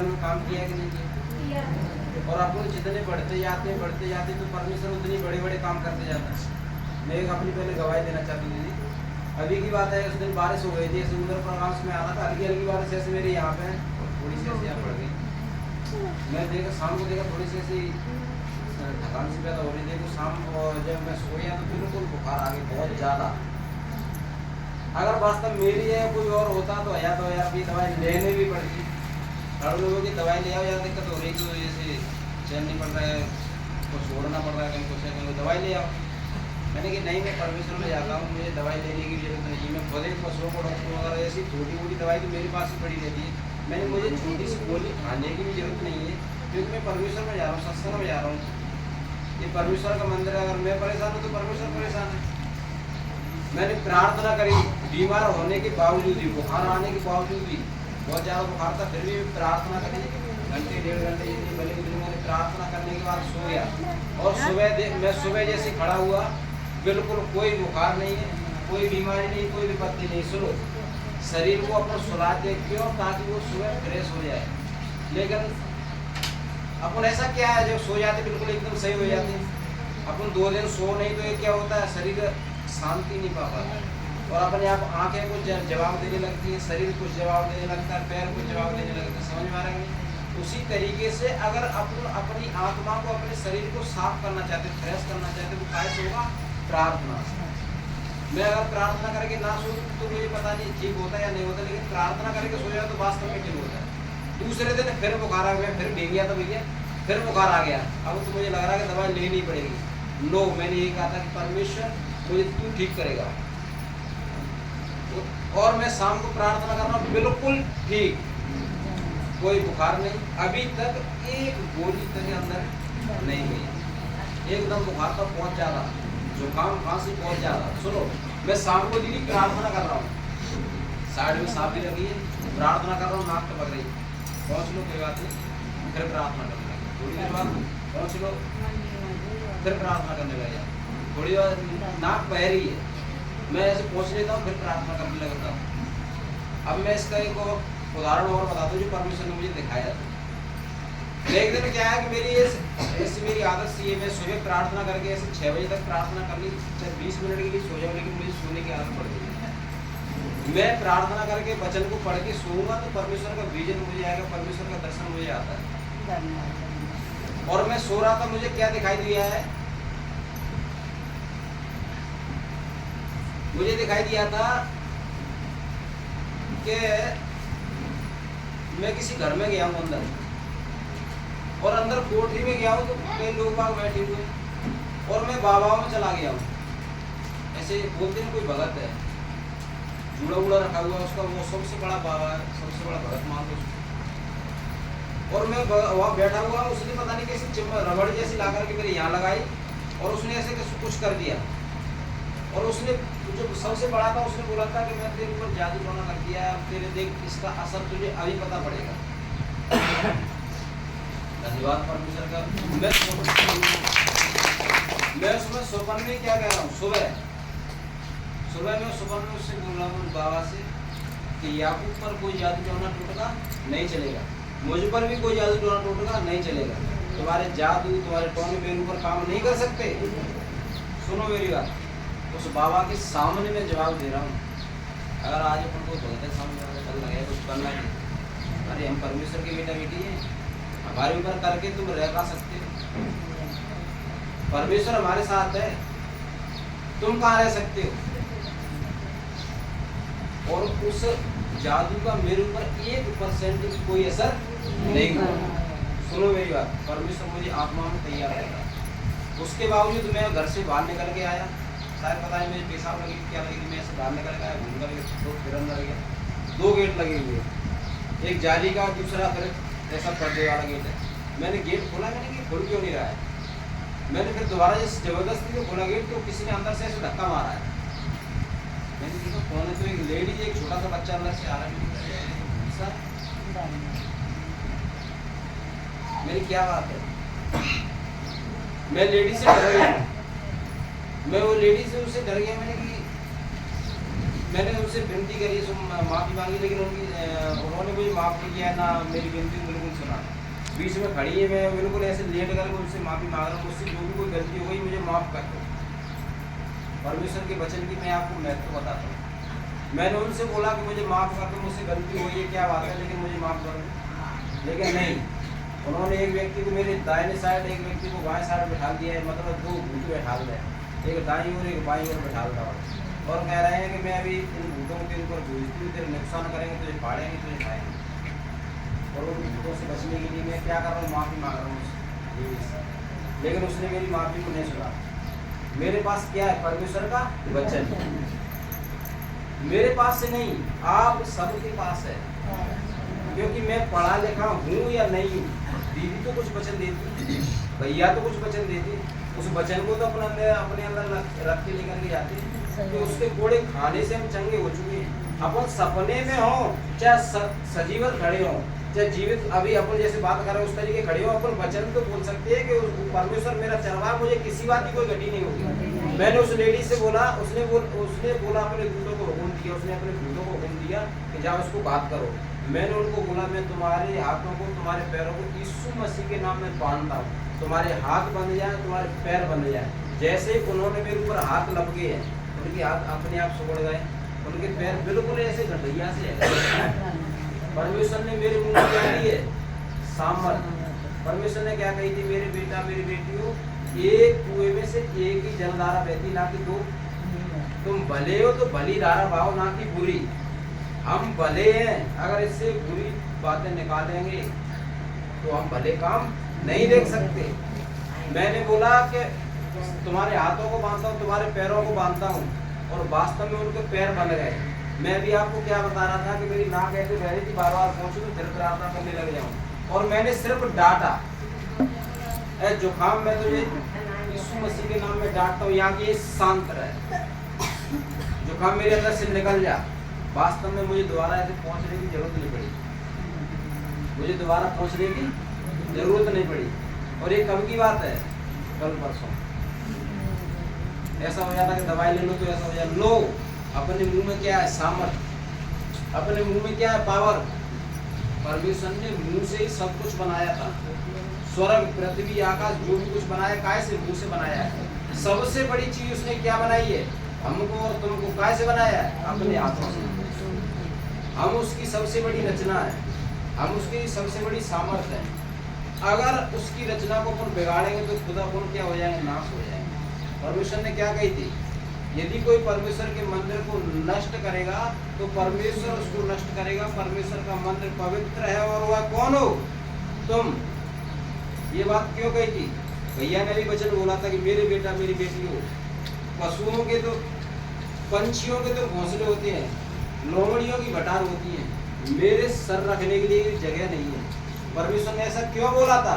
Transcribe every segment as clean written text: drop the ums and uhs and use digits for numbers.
जीवन में काम किया कि नहीं किया? और अपन जितने बढ़ते जाते तो परमेश्वर उतनी बड़े बड़े काम करते जाता है। मैं एक अपनी पहले गवाही देना चाहती हूँ दीदी। अभी की बात है, उस दिन बारिश हो गई थी, सुंदर प्रकाश में आ रहा था, हल्की हल्की बारिश ऐसे मेरे यहाँ पे थोड़ी सी ऐसी यहाँ पड़ गई। मैं देखा शाम को देखा थोड़ी सी ऐसी थकान सी पैदा हो रही थी। तो शाम को जब मैं सोया तो बिल्कुल बुखार आ गई बहुत ज़्यादा। अगर वास्तव मेरी है कोई और होता तो यार भी दवाई लेने भी पड़ती। हर लोगों की दवाई ले आओ, यार दिक्कत हो रही है, जैसे चैन नहीं पड़ रहा है, कुछ छोड़ना पड़ रहा है, कहीं कुछ है, कहीं दवाई ले आओ। मैंने कि नहीं, मैं परमेश्वर में जाता हूँ, मुझे दवाई लेने की जरूरत नहीं है। मैं खुद एक पशुओं को डॉक्टर वगैरह ऐसी छोटी मोटी दवाई तो मेरे पास ही पड़ी रहती है। मैंने मुझे छोटी सी गोली खाने की भी जरूरत नहीं है, क्योंकि मैं परमेश्वर में जा रहा हूँ, सत्संग में जा रहा हूँ। ये परमेश्वर का मंदिर है, अगर मैं परेशान हूँ तो परमेश्वर परेशान है। मैंने प्रार्थना करी, बीमार होने के बावजूद भी, बुखार आने के बावजूद भी, बहुत ज़्यादा बुखार था, फिर भी प्रार्थना करी, घंटे डेढ़ घंटे जितनी भले दिन मैंने प्रार्थना करने के बाद सो गया। और मैं सुबह जैसे खड़ा हुआ, बिल्कुल कोई बुखार नहीं है, कोई बीमारी नहीं, कोई विपत्ति नहीं। सुनो, शरीर को अपन सुलाते क्यों? ताकि वो सुबह फ्रेश हो जाए। लेकिन अपन ऐसा क्या है, जब सो जाते बिल्कुल एकदम सही हो जाते। अपन 2 दिन सो नहीं तो ये क्या होता है, शरीर शांति नहीं पा पाता, और अपने आप आंखें कुछ जवाब देने लगती है, शरीर कुछ जवाब देने लगता है, पैर कुछ जवाब देने लगता है। समझ में आ रहा है? उसी तरीके से अगर अपन अपनी आत्मा को, अपने शरीर को साफ करना चाहते, फ्रेश करना चाहते, तो कैसे होगा? प्रार्थना। मैं अगर प्रार्थना करके ना सो तो मुझे पता नहीं ठीक होता है या नहीं होता, लेकिन प्रार्थना करके सो जाए तो वास्तव में ठीक होता है। दूसरे दिन फिर बुखार आ गया, फिर भीग गया तो भैया फिर बुखार आ गया। अब तो मुझे लग रहा है कि दवाई लेनी पड़ेगी। नो, मैंने ये कहा था कि परमेश्वर मुझे तू ठीक करेगा। और मैं शाम को प्रार्थना कर रहा हूँ, बिल्कुल ठीक, कोई बुखार नहीं, अभी तक एक गोली तेरे अंदर नहीं गई। एकदम बुखार तो बहुत ज़्यादा, जुकाम खांसी बहुत ज़्यादा। सुनो, मैं शाम को दीदी प्रार्थना कर रहा हूँ, साइड में सांप भी लगी है, प्रार्थना कर रहा हूँ, नाक टपक रही, पहुँच लो कोई बात नहीं, फिर प्रार्थना करने लगे। थोड़ी देर बाद पहुँच लो, फिर प्रार्थना करने लगे। थोड़ी देर नाक बह रही है, मैं ऐसे पहुँच लेता हूँ, फिर प्रार्थना करने लगता हूँ। अब मैं इसका एक उदाहरण और बता दूँ जो परमेश्वर ने मुझे दिखाया था। एक दिन क्या है कि ऐसी मेरी आदत सी है, मैं सुबह प्रार्थना करके ऐसे 6 बजे तक प्रार्थना कर ली, चाहे 20 मिनट के लिए सो जाऊँ, लेकिन मुझे सोने की आदत पड़ गई। मैं प्रार्थना करके वचन को पढ़ के सोऊंगा तो परमेश्वर का विजन मुझे आएगा, परमेश्वर का दर्शन मुझे आता है। और मैं सो रहा था, मुझे क्या दिखाई दिया है? मुझे दिखाई दिया था कि मैं किसी घर में गया हूँ अंदर, और अंदर कोठरी में गया हूँ तो कई लोग बाग बैठे हुए, और मैं बाबाओं में चला गया हूँ। ऐसे बोलते हैं कोई भगत है, जूड़ा उड़ा रखा हुआ उसका, वो सबसे बड़ा बाबा है, सबसे बड़ा भगत मान लो। और मैं वहाँ बैठा हुआ, उसने पता नहीं कैसे रबड़ जैसी ला करके मेरे यहाँ लगाई, और उसने ऐसे कुछ कर दिया। और उसने जो सबसे बड़ा था, उसने बोला था कि मैं तेरे ऊपर जादू टोना कर दिया है, तेरे देख इसका असर तुझे अभी पता पड़ेगा। धन्यवाद परमेश्वर का। मैं उसमें सुपन में क्या कह रहा हूँ, सुबह में सुपन में उससे बोल रहा हूँ बाबा से कि याकूब पर कोई जादू टोना टूटना नहीं चलेगा, मुझ पर भी कोई जादू टोना टूटना नहीं चलेगा। तुम्हारे जादू, तुम्हारे टोने मेरे ऊपर काम नहीं कर सकते। सुनो मेरी बात, उस बाबा के सामने मैं जवाब दे रहा हूँ। अगर आज अपन को बोलते सामने चल लगे कुछ करना है, अरे हम परमेश्वर के बेटा बेटी हैं, हमारे ऊपर करके तुम रह पा सकते हो। परमेश्वर हमारे साथ है, तुम कहाँ रह सकते हो? और उस जादू का मेरे ऊपर 1% भी कोई असर नहीं हुआ। सुनो मेरी बात, परमेश्वर मुझे आत्मा में तैयार करेगा। उसके बावजूद मैं घर से बाहर निकल के आया, शायद पता नहीं मुझे पेशाब लगी क्या लगी, मैं ऐसे बाहर निकल गया, घूम कर तो फिर अंदर गया। 2 गेट लगे हुए, एक जाली का, दूसरा फिर ऐसा पर्दे वाला गेट है। मैंने गेट खोला, मैंने कि खुल क्यों नहीं रहा है। मैंने फिर दोबारा जैसे जबरदस्ती से खोला गेट, तो किसी ने अंदर से ऐसे धक्का मारा है। मैंने देखा कौन है, तो एक लेडीज, एक छोटा सा बच्चा अंदर से आ रहा है। मेरी क्या बात है, मैं लेडीज से डर गया, मैं वो लेडी से उससे डर गया। मैंने कि मैंने उनसे विनती करी, माफ़ी मांगी, लेकिन उन्होंने मुझे माफ़ नहीं किया ना, मेरी विनती बिल्कुल सुना। बीच में खड़ी है, मैं बिल्कुल ऐसे लेट कर उनसे माफ़ी मांग रहा हूँ, मुझसे जो भी कोई गलती हो गई मुझे माफ़ कर दो। परमेश्वर के वचन की मैं आपको महत्व बताता हूँ। मैंने उनसे बोला कि मुझे माफ़ कर दो, मुझसे गलती हुई है, क्या बात है, लेकिन मुझे माफ़ कर दो। लेकिन नहीं, उन्होंने एक व्यक्ति को मेरे दाहिने साइड, एक व्यक्ति को बाएं साइड बैठा दिया है, मतलब 2 भूत बैठा दिया है, एक दाईं ओर एक बाईं ओर बैठा दिया और कह रहे हैं कि मैं अभी इन भूतों के ऊपर भूजती हूँ, तेरे नुकसान करेंगे, तुझे फाड़ेंगे, तुझे खाएंगे। और उन भूतों से बचने के लिए मैं क्या कर रहा हूँ, माफ़ी मांग रहा हूँ उससे। लेकिन उसने मेरी माफ़ी को नहीं सुना। मेरे पास क्या है? परमेश्वर का वचन। मेरे पास से नहीं, आप सबके पास है, क्योंकि मैं पढ़ा लिखा हूँ या नहीं हूँ। दीदी तो कुछ वचन देती, भैया तो कुछ वचन देते, उस वचन को तो अपने अंदर रख के लेकर के जाते, तो उसके कोड़े खाने से हम चंगे हो चुके हैं। अपन सपने में हो चाहे सजीवन खड़े हो, चाहे जीवित अभी अपन जैसे बात कर रहे हैं उस तरीके खड़े हो, अपन वचन तो बोल सकते हैं कि परमेश्वर मेरा चरवाहा, मुझे किसी बात की कोई घटी नहीं होगी। मैंने उस लेडी से बोला, उसने बोला अपने दूतों को हुक्म दिया, उसने अपने दूतों को हुक्म दिया कि जाओ उसको बात करो। मैंने उनको बोला, मैं तुम्हारे हाथों को तुम्हारे पैरों को यीशु मसीह के नाम में बांधता हूँ, तुम्हारे हाथ बंध जाए, तुम्हारे पैर बंध जाए। जैसे उन्होंने मेरे ऊपर हाथ लपके हैं, उनके हाथ अपने आप सिकुड़ गए, उनके पैर बिल्कुल ऐसे गठैया से है। परमेश्वर ने मेरे मुंह में क्या दी है? सामर्थ। परमेश्वर ने क्या कही थी? मेरे बेटा मेरी बेटियों, एक कुएं में से एक ही जलधारा बहती, ना कि 2। तुम भले हो तो भली धारा बहाओ, ना कि बुरी। हम भले हैं, अगर इससे बुरी बातें निकालेंगे तो हम भले काम नहीं देख सकते। मैंने बोला कि तुम्हारे हाथों को बांधता हूँ, तुम्हारे पैरों को बांधता हूँ, और वास्तव में उनके पैर बंध गए। मैं भी आपको क्या बता रहा था कि मेरी नाक ऐसे बह रही थी, बार बार पहुंचू तो फिर प्रार्थना करने लग जाऊँ, और मैंने सिर्फ डांटा, ए जुकाम मैं तुझे यीशु मसीह के नाम में डांटता हूँ, यहाँ की शांत रहे, जुकाम मेरे अंदर से निकल जा। वास्तव में मुझे दोबारा ऐसे पहुंचने की जरूरत नहीं पड़ी, मुझे दोबारा पहुंचने की जरूरत नहीं पड़ी। और ये कब की बात है? कल परसों। ऐसा हो जाता कि दवाई ले लो तो ऐसा हो जाए। लो, अपने मुंह में क्या है? सामर्थ। अपने मुंह में क्या है? पावर। परमेश्वर ने मुंह से ही सब कुछ बनाया था। स्वर्ग, पृथ्वी, आकाश, जो भी कुछ बनाया, काय से? मुंह से बनाया है। सबसे बड़ी चीज उसने क्या बनाई है? हमको और तुमको काय से बनाया है? अपने हाथों से। हम उसकी सबसे बड़ी रचना है, हम उसकी सबसे बड़ी सामर्थ्य है। अगर उसकी रचना को अपन बिगाड़ेंगे तो खुद अपन क्या हो जाएंगे? नाश हो जाएंगे। परमेश्वर ने क्या कही थी? यदि कोई परमेश्वर के मंदिर को नष्ट करेगा तो परमेश्वर उसको नष्ट करेगा। परमेश्वर का मंदिर पवित्र है, और वह कौन हो? तुम। ये बात क्यों कही थी? भैया ने भी वचन बोला था कि मेरे बेटा मेरी बेटी हो। पशुओं के तो, पंछियों के तो घोंसले होते हैं, लोमड़ियों की भटार होती है, मेरे सर रखने के लिए जगह नहीं है। परमेश्वर ने ऐसा क्यों बोला था?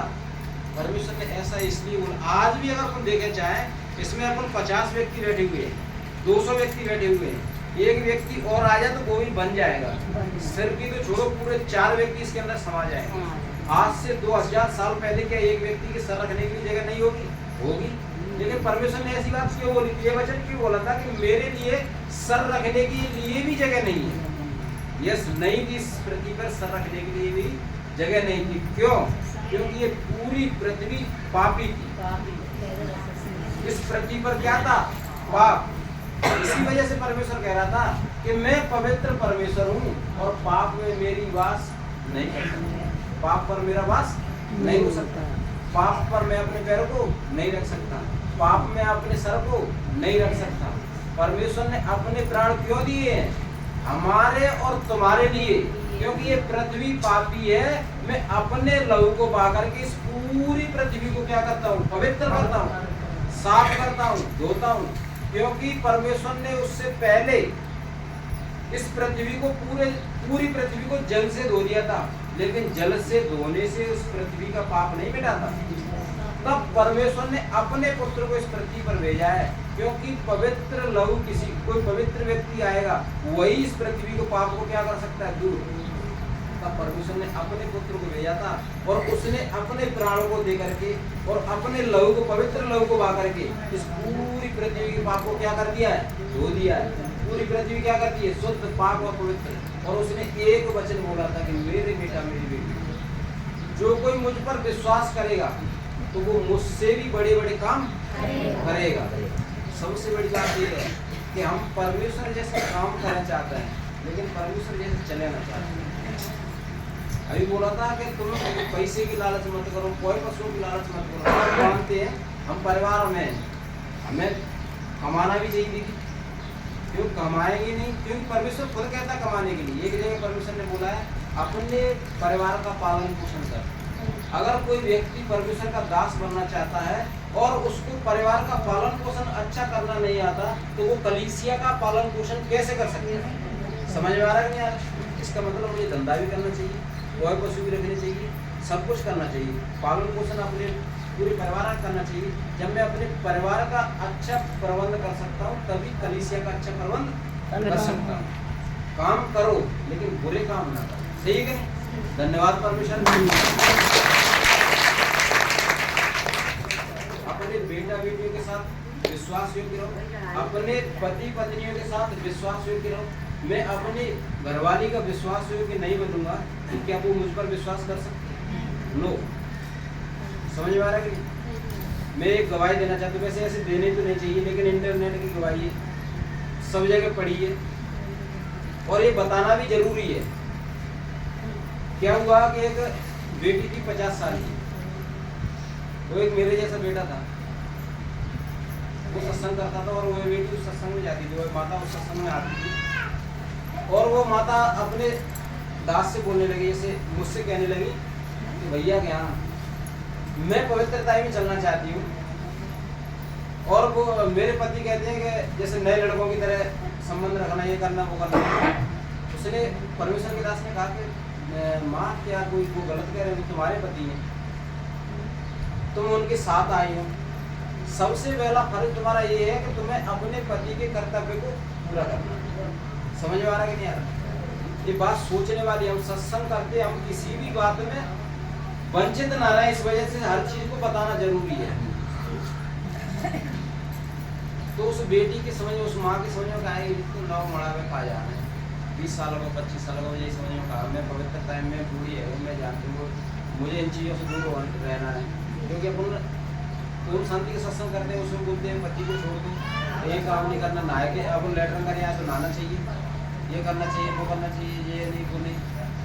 परमेश्वर ने ऐसा इसलिए बोला। आज भी अगर अपन देखे चाहे, इसमें अपन 50 व्यक्ति बैठे हुए हैं, 200 व्यक्ति बैठे हुए हैं, एक व्यक्ति और आ जाए तो वो भी बन जाएगा। सिर की तो छोड़ो, पूरे 4 व्यक्ति इसके अंदर समा जाएंगे। आज से 2000 साल पहले क्या एक व्यक्ति के सर रखने के लिए जगह नहीं होगी? होगी। लेकिन परमेश्वर ने ऐसी बात क्यों बोली? ये वचन क्यों बोला था कि मेरे लिए सर रखने के लिए भी जगह नहीं है? यस, नहीं थी। इस पृथ्वी पर सर रखने के लिए भी जगह नहीं थी। क्यों? क्योंकि ये पूरी पृथ्वी पापी थी। इस पृथ्वी पर क्या था? पाप। इसी वजह से परमेश्वर कह रहा था कि मैं पवित्र परमेश्वर हूँ और पाप में मेरी वास नहीं कर सकता, पाप पर मेरा वास नहीं हो सकता, पाप पर मैं अपने पैरों को नहीं रख सकता, पाप में अपने सर को नहीं रख सकता। परमेश्वर ने अपने प्राण क्यों दिए हैं? हमारे और तुम्हारे लिए। क्योंकि ये पृथ्वी पापी है, मैं अपने लहू को बहा करके इस पूरी पृथ्वी को क्या करता हूँ? पवित्र करता हूँ, साफ करता हूँ, धोता हूँ। क्योंकि परमेश्वर ने उससे पहले इस पृथ्वी को पूरी पृथ्वी को जल से धो दिया था, लेकिन जल से धोने से उस पृथ्वी का पाप नहीं मिटा था। तब परमेश्वर ने अपने पुत्र को इस पृथ्वी पर भेजा है, क्योंकि पवित्र लहू किसी कोई पवित्र व्यक्ति आएगा, वही इस पृथ्वी को पाप को क्या कर सकता है? दूर। तब परमेश्वर ने अपने पुत्र को भेजा था, और उसने अपने प्राणों को दे करके और अपने लहू को, पवित्र लहू को बहा करके इस पूरी पृथ्वी के पाप को क्या कर दिया है? धो दिया है। पूरी पृथ्वी क्या करती है? शुद्ध, पाक और पवित्र। और उसने एक वचन बोला था कि मेरे बेटा मेरी बेटी, जो कोई मुझ पर विश्वास करेगा तो वो मुझसे भी बड़े बड़े काम करेगा। सबसे बड़ी बात ये है कि हम परमेश्वर जैसे काम करना चाहते हैं, लेकिन परमेश्वर जैसे चलेना चाहते हैं। अभी बोला था कि तुम पैसे की लालच मत करो, कोई पशुओं की लालच मत करो। हम मानते हैं, हम परिवार में हमें कमाना भी चाहिए, क्यों कमाएंगे नहीं? क्योंकि परमेश्वर खुद कहता है कमाने के लिए। एक जगह परमेश्वर ने बोला है अपने परिवार का पालन पोषण कर। अगर कोई व्यक्ति परमेश्वर का दास बनना चाहता है और उसको परिवार का पालन पोषण अच्छा करना नहीं आता, तो वो कलीसिया का पालन पोषण कैसे कर सकते हैं? समझ में आ रहा है नहीं यार? इसका मतलब मुझे धंधा भी करना चाहिए, कोई पशु भी रखने चाहिए, सब कुछ करना चाहिए, पालन पोषण अपने पूरे परिवार का करना चाहिए। जब मैं अपने परिवार का अच्छा प्रबंध कर सकता हूँ, तभी कलीसिया का अच्छा प्रबंध कर सकता हूँ। काम करो लेकिन बुरे काम ना करो, ठीक है? धन्यवाद परमेश्वर। अपने बेटा बेटियों के साथ विश्वास योग्य रहो, अपने पति पत्नियों के साथ विश्वास योग्य रहो। मैं अपनी घरवाली का विश्वास योग्य नहीं बनूंगा तो क्या वो मुझ पर विश्वास कर सकते हैं? नो। समझ में आ रहा है कि नहीं? मैं एक गवाही देना चाहता हूँ, वैसे ऐसे देने तो नहीं चाहिए, लेकिन इंटरनेट की गवाही है, सब जगह पढ़ी है और ये बताना भी जरूरी है। क्या हुआ कि एक बेटी थी 50 साल की, वो एक मेरे जैसा बेटा था, वो सत्संग करता था और वो बेटी उस सत्संग में जाती थी, वो माता उस सत्संग में आती थी। और वो माता अपने दास से बोलने लगी, जैसे मुझसे कहने लगी कि भैया क्या मैं पवित्रता में चलना चाहती हूँ, और वो मेरे पति कहते हैं कि जैसे नए लड़कों की तरह संबंध रखना, ये करना वो करना। उसने परमेश्वर के दास ने कहा कि माँ क्या कोई वो गलत कह रहे हो? तुम्हारे पति हैं, तुम उनके साथ आई हो, सबसे पहला फर्ज तुम्हारा ये है कि तुम्हें अपने पति के कर्तव्य को पूरा करना। समझ में आ रहा कि नहीं आ रहा? ये बात सोचने वाली। हम सत्संग करते, हम किसी भी बात में वंचित ना रहे, इस वजह से हर चीज को बताना जरूरी है। तो उस बेटी के समझ में, उस माँ के समझ में कहा बिल्कुल नौ मड़ा में खा जाना है, 20 सालों को 25 सालों को, यही समझ में कहा मैं पवित्रता में बूढ़ी है, मैं जानती हूँ, मुझे इन चीज़ों से दूर रहना है। क्योंकि अपन शांति के सत्संग करते हैं, उसमें बोलते हैं पति को छोड़ दो, ये काम नहीं करना, नहाए के अपन लेटरिन करें यहाँ तो नहाना चाहिए, ये करना चाहिए, वो करना चाहिए, ये नहीं वो नहीं।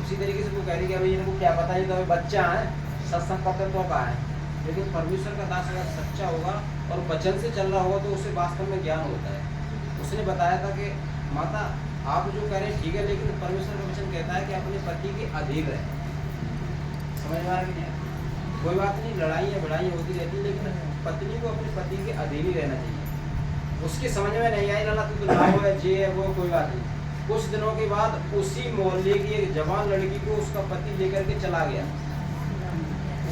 उसी तरीके से वो कह रही कि अभी इनको क्या पता है, तो बच्चा है, सत्संग करते तो कहा है। लेकिन परमेश्वर का दास अगर सच्चा होगा और वचन से चल रहा होगा तो उसे वास्तव में ज्ञान होता है। उसने बताया था कि माता आप जो कह रहे हैं ठीक है, लेकिन परमेश्वर का वचन कहता है कि अपने पति के अधीन रहे। समझ में आ रहा है कि नहीं? कोई बात नहीं, लड़ाइयाँ बड़ाइयाँ होती रहती है, लेकिन पत्नी को अपने पति के अधीन ही रहना चाहिए। उसकी समझ में नहीं आई लाला तू तो लाओ है, जे है वो, कोई बात नहीं। कुछ दिनों के बाद उसी मोहल्ले की एक जवान लड़की को उसका पति लेकर के चला गया।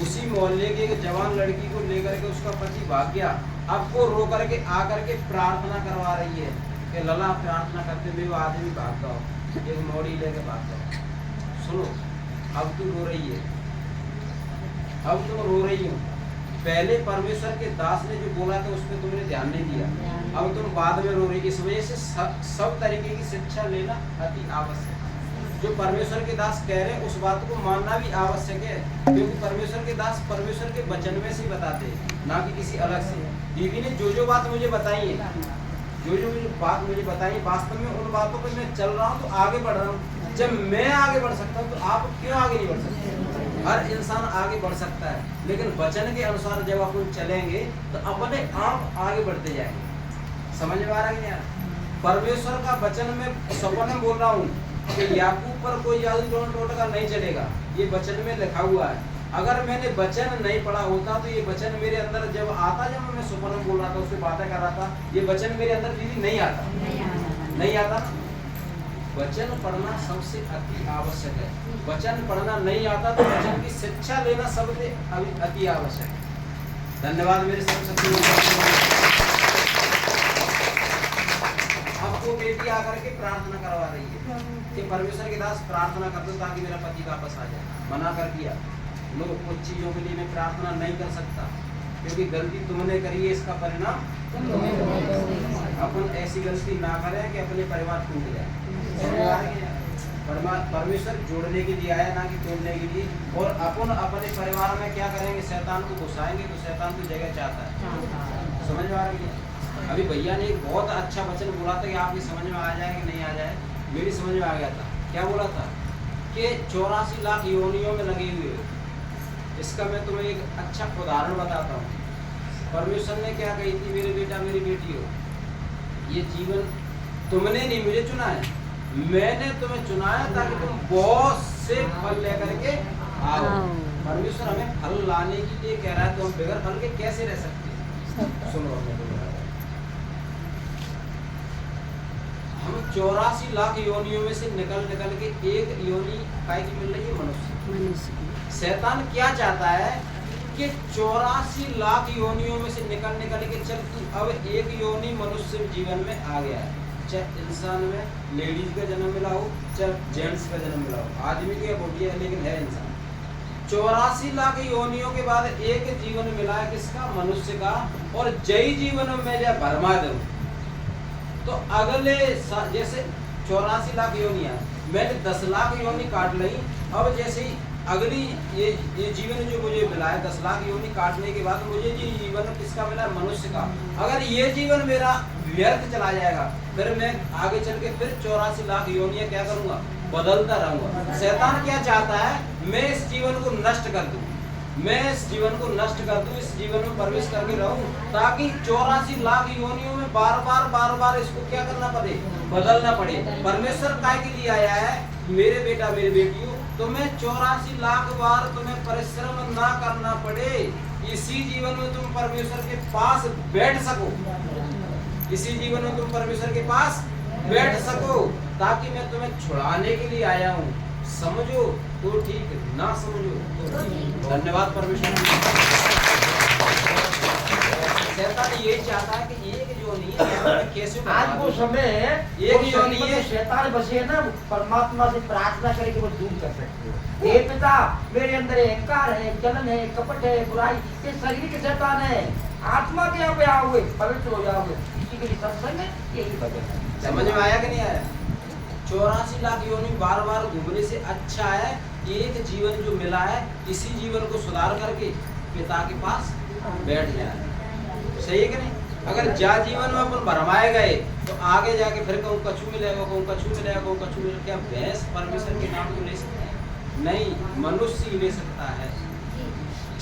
उसी मोहल्ले की एक जवान लड़की को लेकर के उसका पति भाग गया। अब वो रो करके आकर के प्रार्थना करवा रही है कि लला प्रार्थना करते हुए वो आदमी भाग गया, एक मोड़ी लेके भाग गया। सुनो, अब तू रो रही है, अब तुम रो रही हो। पहले परमेश्वर के दास ने जो बोला था उस पर तुमने ध्यान नहीं दिया, अब तुम बाद में रो रही। इस वजह से सब तरीके की शिक्षा लेना अति आवश्यक है। जो परमेश्वर के दास कह रहे हैं उस बात को मानना भी आवश्यक है, क्योंकि परमेश्वर के दास परमेश्वर के वचन में से बताते हैं, ना कि किसी अलग से। दीदी ने जो बात मुझे बताई है, जो बात मुझे बताई, वास्तव में उन बातों पर मैं चल रहा हूँ तो आगे बढ़ रहा हूँ। जब मैं आगे बढ़ सकता हूँ तो आप क्यों आगे नहीं बढ़ सकते? हर इंसान आगे बढ़ सकता है, लेकिन वचन के अनुसार जब अपन चलेंगे तो अपने आप आगे बढ़ते जाएंगे। समझ में आ रहा है क्या? परमेश्वर का वचन में सपन में बोल रहा हूँ कि याकूब पर कोई जादू टोटका नहीं चलेगा, ये वचन में लिखा हुआ है। अगर मैंने वचन नहीं पढ़ा होता तो ये वचन मेरे अंदर जब आता, जब मैं सपन में बोल रहा था, उससे बातें कर रहा था, ये वचन मेरे अंदर दीदी नहीं आता। वचन पढ़ना सबसे अति आवश्यक है। वचन पढ़ना नहीं आता तो वचन की शिक्षा लेना सबसे अति आवश्यक है। धन्यवाद मेरे सब साथियों। आपको बेटी आकर के प्रार्थना करवा रही है कि परमेश्वर के दास प्रार्थना कर दो ताकि मेरा पति वापस आ जाए। मना कर दिया, लोग कुछ चीजों के लिए मैं प्रार्थना नहीं कर सकता क्योंकि गलती तुमने करी है, इसका परिणाम अपन ऐसी गलती ना करें कि अपने परिवार टूट जाए। समझ आ रही है? परमेश्वर जोड़ने के लिए आया, ना कि तोड़ने के लिए। और अपन अपने परिवार में क्या करेंगे, शैतान को घुसाएंगे तो शैतान को जगह चाहता है। समझ में आ रही है? अभी भैया ने एक बहुत अच्छा वचन बोला था कि आपकी समझ में आ जाए कि नहीं आ जाए, मेरी समझ में आ गया था। क्या बोला था कि 84 लाख योनियों में लगे हुए हो। इसका मैं तुम्हें एक अच्छा उदाहरण बताता हूँ। परमेश्वर ने क्या कही थी, मेरे बेटा मेरी बेटी हो, ये जीवन तुमने नहीं मुझे चुना है, मैंने तुम्हें चुना है ताकि तुम बहुत से फल लेकर के आओ। परमेश्वर हमें फल लाने के लिए कह रहा है, तो हम बगैर फल के कैसे रह सकते हैं? सुनो, हम 84 लाख योनियों में से निकल के एक योनि काय की मिल रही है, मनुष्य। शैतान क्या चाहता है कि 84 लाख योनियों में से निकल के चल अब एक योनि मनुष्य जीवन में आ गया है। चाहे इंसान में लेडीज का जन्म मिला हो, चाहे जेंट्स का जन्म मिला हो, आदमी की बॉडी है लेकिन है इंसान। 84 लाख योनियों के बाद एक जीवन मिला है, किसका? मनुष्य का। और जय जीवन में जब भरमा दूं तो अगले जैसे 84 लाख योनियां, मैंने 10 लाख योनि काट ली। अब जैसे ही अगली ये जीवन जो मुझे मिला है, 10 लाख योनि काटने के बाद मुझे ये जीवन किसका मिला है? मनुष्य का। अगर ये जीवन मेरा व्यर्थ चला जाएगा, फिर मैं आगे चल के फिर 84 लाख योनियां क्या करूंगा? बदलता रहूंगा। शैतान क्या चाहता है? मैं इस जीवन को नष्ट कर दूं, मैं इस जीवन को नष्ट कर दूं, इस जीवन में प्रवेश करके रहूं, ताकि 84 लाख योनियों में बार बार इसको क्या करना पड़े? बदलना पड़े। परमेश्वर काय के लिए आया है? मेरे बेटा मेरी बेटियों, तुम्हें 84 लाख बार तुम्हें परिश्रम ना करना पड़े, इसी जीवन में तुम परमेश्वर के पास बैठ सको, इसी जीवन में तुम परमेश्वर के पास बैठ सको, ताकि मैं तुम्हें छुड़ाने के लिए आया हूँ। समझो तो ठीक, ना समझो तो ठीक। धन्यवाद परमेश्वर। शैतान यही चाहता है कि एक जो नहीं है कैसे आज वो समय एक जो नहीं है, शैतान बसे ना, परमात्मा से प्रार्थना करके वो दूर कर सकते हो। हे पिता, मेरे अंदर अहंकार है, जलन है, कपट है, बुराई, ये शरीर के शैतान है। आत्मा के यहाँ पे आओगे, पवित्र हो जाओगे। इसी के लिए सत्संग है, यही भजन है। समझ में आया कि नहीं आया? 84 लाख योनि बार घूमने से अच्छा है एक जीवन जो मिला है, इसी जीवन को सुधार करके पिता के पास बैठ जाए। सही है कि नहीं? अगर जा जीवन में अपन भरमाए गए तो आगे जाके फिर कहूँ कछू मिलेगा, कहूँ कछू मिलेगा, कहूँ कछू मिलेगा। क्या भैंस परमेश्वर के नाम को ले सकते हैं? नहीं, मनुष्य ही ले सकता है।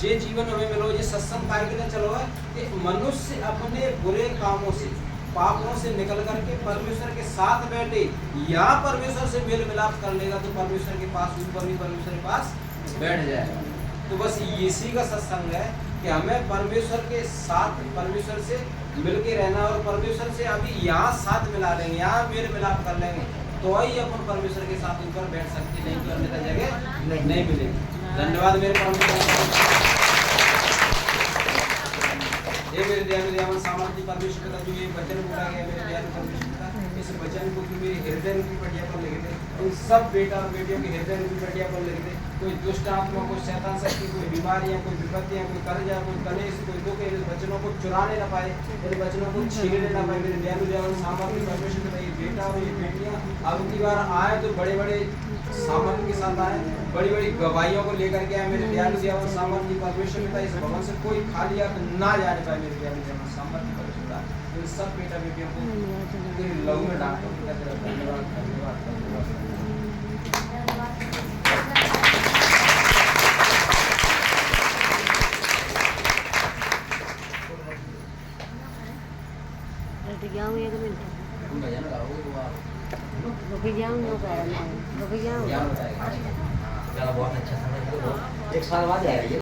जे जीवन हमें मिलो, ये सत्संग पाए के लिए चलो है कि मनुष्य अपने बुरे कामों से, पापों से निकल करके परमेश्वर के साथ बैठे, या परमेश्वर से मेल मिलाप कर लेगा तो परमेश्वर के पास, ऊपर भी परमेश्वर के पास बैठ जाएगा। तो बस इसी का सत्संग है कि हमें परमेश्वर के साथ, परमेश्वर से मिलके रहना, और परमेश्वर से अभी यहाँ साथ मिला लेंगे, यहाँ मेल मिलाप कर लेंगे, तो ही अपन परमेश्वर के साथ ऊपर बैठ सकते, नहीं तो अन्यथा जगह नहीं मिलेगी। धन्यवाद मेरे परमेश्वर। ये मेरे दयालु दयावान सामर्थ्य परमेश्वर का जो ये वचन बोला गया, मेरे दयालु परमेश्वर का, इस वचन को तू मेरे हृदय रूपी पटिया पर लिख दे, उन सब बेटा और बेटियों के हृदय रूपी पटिया पर लिख दे। कोई दुष्ट आत्मा, कोई शैतान शक्ति, कोई बीमारियां, कोई विपत्तियां, कोई कर्जा, कोई कलेश, कोई दुख इन वचनों को चुराने ना पाए, इन वचनों को छीनने ना पाए। मेरे दयालु दयावान सामर्थ्य परमेश्वर का ये बेटा और ये बेटियां अब की बार आए तो बड़े बड़े सामर्थ्य के साथ आए, बड़ी बड़ी गवाहियों को लेकर के आए। मेरे दयालु दयावान सामर्थ्य परमेश्वर पिता, इस भवन से कोई खाली हाथ ना जाने पाए। मेरे दयालु दयावान सामर्थ्य परमेश्वर इन सब बेटा बेटियों को तेरे लहू में डांटो। धन्यवाद धन्यवाद धन्यवाद। जाऊँ 1 मिनट, भजन गाओगे तो आप रुक जाऊँ, रुक जाऊँ। ज्ञान हो जाएगा। चलो, बहुत अच्छा समय, 1 साल बाद आएगी।